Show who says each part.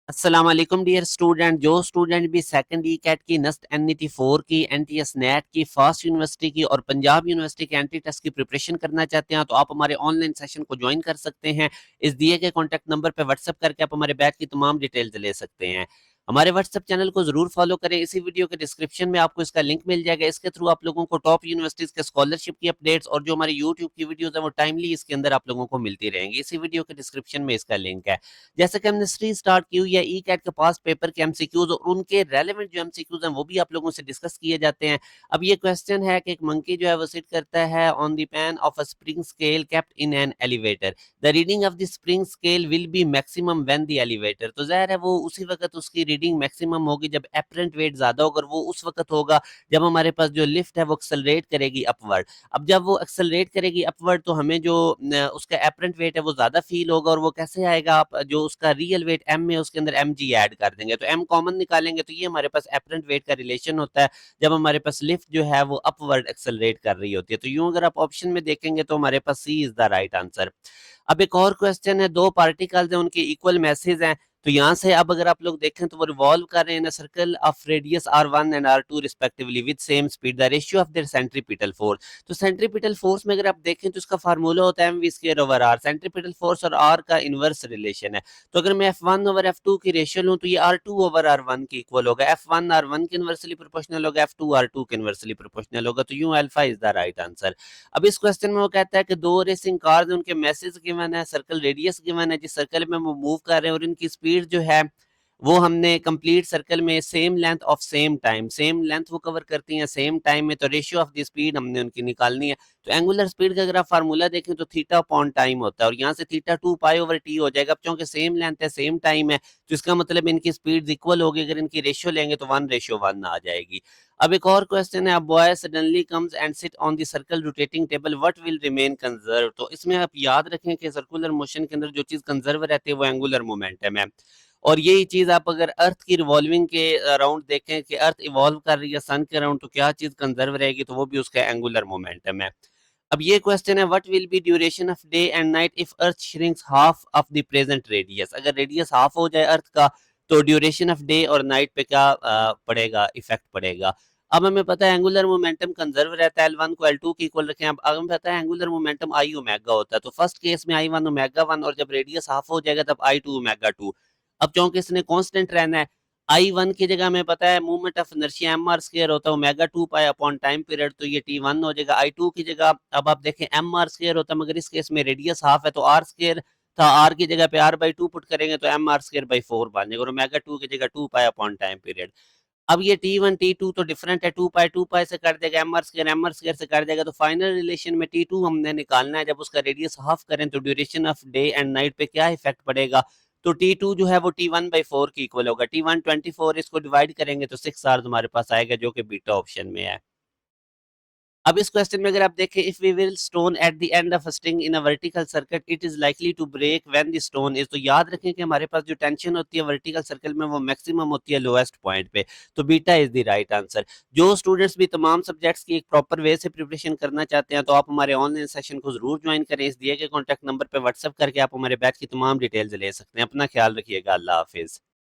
Speaker 1: अस्सलाम वालेकुम dear student. जो स्टूडेंट भी सेकंड ई कैट की, नस्ट एनईटी 4 की, एनटीएस नेट की, फास्ट यूनिवर्सिटी की और पंजाब यूनिवर्सिटी के एंट्री टेस्ट की प्रिपरेशन करना चाहते हैं तो आप हमारे ऑनलाइन सेशन को ज्वाइन कर सकते हैं। इस दिए गए कॉन्टैक्ट नंबर पर व्हाट्सएप करके आप हमारे बैच की तमाम डिटेल्स ले सकते हैं। हमारे व्हाट्सएप चैनल को जरूर फॉलो करें। इसी वीडियो के डिस्क्रिप्शन में आपको इसका लिंक मिल जाएगा। इसके थ्रू आप लोगों को टॉप यूनिवर्सिटीज के स्कॉलरशिप की अपडेट्स और जो हमारे यूट्यूब की वीडियोस है वो टाइमली इसके अंदर आप लोगों को मिलती रहेंगी। इसी वीडियो के डिस्क्रिप्शन में इसका लिंक है। जैसे कि हमने सीरीज स्टार्ट की हुई है ई कैट के पास पेपर के एमसीक्यूज और उनके रेलेवेंट जो एमसीक्यूज हैं वो भी आप लोगों से डिस्कस किए जाते हैं। अब ये क्वेश्चन है कि एक मंकी जो है वो सिट करता है on the pan of a spring scale kept in an elevator. The reading of the spring scale will be maximum when the elevator. तो जाहिर है वो उसी वक्त उसकी रीडिंग मैक्सिमम होगी जब एपरेंट वेट ज्यादा होगा, और वो उस वक्त होगा जब हमारे पास जो लिफ्ट है वो एक्सेलरेट करेगी अपवर्ड। अब जब वो एक्सेलरेट करेगी अपवर्ड तो हमें जो उसका एपरेंट वेट है वो ज्यादा फील होगा, और वो कैसे आएगा, आप जो उसका रियल वेट एम में उसके अंदर एम जी ऐड कर देंगे तो एम कॉमन निकालेंगे तो ये हमारे पास एपरेंट वेट का रिलेशन होता है जब हमारे पास लिफ्ट जो है वो अपवर्ड एक्सेलरेट कर रही होती है। तो यूं अगर आप ऑप्शन में देखेंगे तो हमारे पास सी इज द राइट आंसर। अब एक और क्वेश्चन है, दो पार्टिकल्स हैं उनके इक्वल मैसेज हैं। तो यहाँ से अब अगर आप लोग देखें तो वो रिवॉल्व कर रहे हैं circle of radius r1 and r2 respectively with same speed, the ratio of their centripetal force. तो सेंट्रीपिटल फोर्स में अगर आप देखें तो इसका फार्मूला होता है mv square over r। Centripetal force और r का इनवर्स रिलेशन है। तो अगर मैं f1 ओवर f2 की रेशियो लूं तो ये r2 ओवर r1 की इक्वल होगा। f1 r1 के इनवर्सली प्रोपोर्शनल होगा, f2 r2 के इनवर्सली प्रोपोर्शनल होगा। तो यूं alpha is the right answer. अब इस क्वेश्चन में वो कहता है कि दो रेसिंग कार्स उनके मैसेज गिवन है, सर्कल रेडियस गिवन है, जिस सर्कल में वो मूव कर रहे हैं, और इनकी स्पीड जो है वो हमने कंप्लीट सर्कल में same length of same time, same length वो कवर करती हैं सेम टाइम में। तो रेशियो ऑफ द स्पीड हमने उनकी निकालनी है। तो एंगुलर स्पीड का अगर आप फार्मूला देखें तो थीटा अपॉन टाइम होता है, और यहाँ से थीटा 2 पाई ओवर टी हो जाएगा। अब क्योंकि सेम लेंथ है सेम टाइम है तो इसका मतलब इनकी स्पीड इक्वल होगी। अगर इनकी रेशियो लेंगे तो 1:1 आ जाएगी। अब एक और क्वेश्चन है, अब boy suddenly comes and sit on the circle rotating table, what will remain conserve. तो इसमें आप याद रखें कि सर्कुलर मोशन के अंदर जो चीज कंजर्व रहती है वो एंगुलर मोमेंटम है। और यही चीज आप अगर अर्थ की रिवॉल्विंग के अराउंड देखें कि अर्थ इवॉल्व कर रही है सन के अराउंड, तो क्या चीज कंजर्व रहेगी, तो वो भी उसका एंगुलर मोमेंटम है। अब ये क्वेश्चन है, what will be duration of day and night if earth shrinks half of the present radius. अगर रेडियस हाफ हो जाए अर्थ का तो ड्यूरेशन ऑफ डे और नाइट पे क्या पड़ेगा, इफेक्ट पड़ेगा। अब हमें पता है एंगुलर मोमेंटम कंजर्व रहता है, L1 को L2 की इक्वल रखें। अब हमें पता है एंगुलर मोमेंटम आई ओमेगा होता है, तो फर्स्ट केस में I1 ओमेगा 1, और जब रेडियस हाफ हो जाएगा तब I2 ओमेगा 2। अब क्योंकि इसने कांस्टेंट रहना है, I1 की जगह हमें पता है movement of inertia M R square होता है omega 2 pi upon time period, तो ये T1 हो जाएगा। I2 की जगह अब आप देखें एम आर स्क्वायर होता है, मगर इस केस में रेडियस हाफ है तो आर स्क्वायर था, आर की जगह पे r/2 पुट करेंगे तो एम आर स्क्वायर बाई 4 बन जाएगा, और ओमेगा 2 की जगह 2 पाई अपॉन टाइम पीरियड। अब ये T1 T2 तो डिफरेंट है, 2 पाई से कर देगा, एम आर स्क्वायर से कर देगा। तो फाइनल रिलेशन में T2 हमने निकालना है। जब उसका रेडियस हाफ करें तो duration of day and night पे क्या इफेक्ट पड़ेगा। तो T2 जो है वो T1/4 की इक्वल होगा। T1 24, इसको डिवाइड करेंगे तो 6 आवर्स हमारे पास आएगा, जो कि बीटा ऑप्शन में है। अब इस क्वेश्चन में अगर आप देखें, if we will stone at the end of a string in a vertical circuit it is likely to break when the stone is. तो याद रखें कि हमारे पास जो टेंशन होती है वर्टिकल सर्कल में वो मैक्सिमम होती है लोएस्ट पॉइंट पे। तो beta is the right answer. जो स्टूडेंट्स भी तमाम सब्जेक्ट्स की एक प्रॉपर वे से प्रिपरेशन करना चाहते हैं तो आप हमारे ऑनलाइन सेशन को जरूर ज्वाइन करें। इस दिए गए कॉन्टैक्ट नंबर पर व्हाट्सएप करके आप हमारे बैच की तमाम डिटेल्स ले सकते हैं। अपना ख्याल रखिएगा। अल्लाह हाफिज।